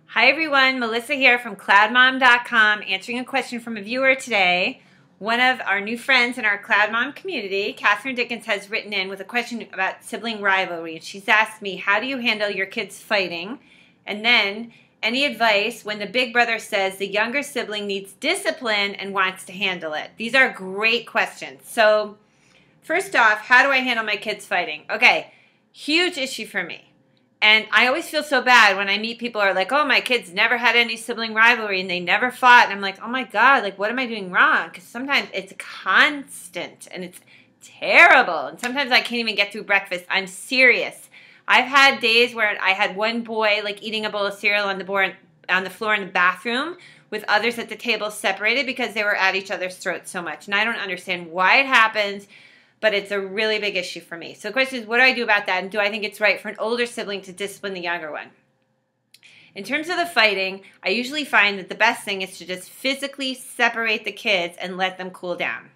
Hi everyone, Melissa here from CloudMom.com answering a question from a viewer today. One of our new friends in our Cloud Mom community, Catherine Dickens, has written in with a question about sibling rivalry. She's asked me, how do you handle your kids fighting? And then, any advice when the big brother says the younger sibling needs discipline and wants to handle it? These are great questions. So, first off, how do I handle my kids fighting? Okay, huge issue for me. And I always feel so bad when I meet people who are like, oh, my kids never had any sibling rivalry and they never fought. And I'm like, oh my God, like what am I doing wrong? Because sometimes it's constant and it's terrible. And sometimes I can't even get through breakfast. I'm serious. I've had days where I had one boy like eating a bowl of cereal on the floor in the bathroom with others at the table separated because they were at each other's throats so much. And I don't understand why it happens, but it's a really big issue for me. So the question is, what do I do about that? And do I think it's right for an older sibling to discipline the younger one? In terms of the fighting, I usually find that the best thing is to just physically separate the kids and let them cool down.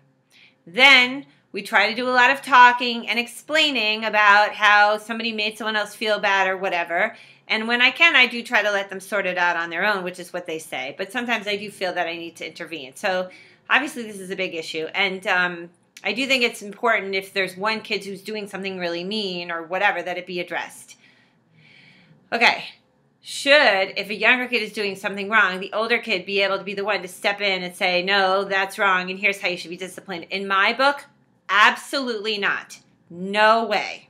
Then we try to do a lot of talking and explaining about how somebody made someone else feel bad or whatever. And when I can, I do try to let them sort it out on their own, which is what they say. But sometimes I do feel that I need to intervene. So obviously this is a big issue. And I do think it's important if there's one kid who's doing something really mean or whatever that it be addressed. Okay, if a younger kid is doing something wrong, the older kid be able to be the one to step in and say, no, that's wrong and here's how you should be disciplined? In my book, absolutely not. No way.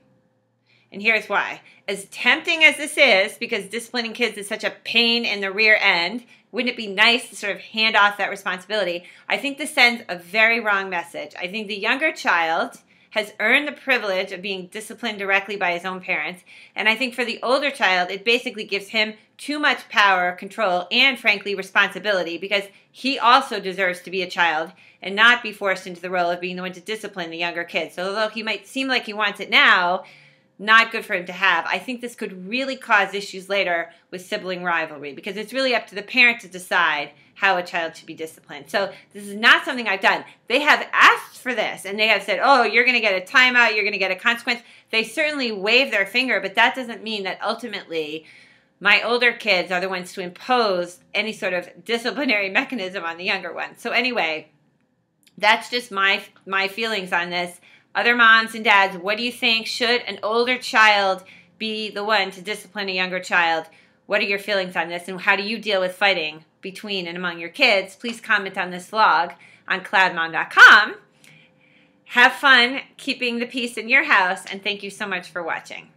And here's why. As tempting as this is, because disciplining kids is such a pain in the rear end, wouldn't it be nice to sort of hand off that responsibility? I think this sends a very wrong message. I think the younger child has earned the privilege of being disciplined directly by his own parents. And I think for the older child, it basically gives him too much power, control, and frankly, responsibility because he also deserves to be a child and not be forced into the role of being the one to discipline the younger kid. So although he might seem like he wants it now, not good for him to have. I think this could really cause issues later with sibling rivalry because it's really up to the parent to decide how a child should be disciplined. So this is not something I've done. They have asked for this and they have said, oh, you're going to get a timeout, you're going to get a consequence. They certainly wave their finger, but that doesn't mean that ultimately my older kids are the ones to impose any sort of disciplinary mechanism on the younger ones. So anyway, that's just my feelings on this. Other moms and dads, what do you think? Should an older child be the one to discipline a younger child? What are your feelings on this? And how do you deal with fighting between and among your kids? Please comment on this vlog on cloudmom.com. Have fun keeping the peace in your house, and thank you so much for watching.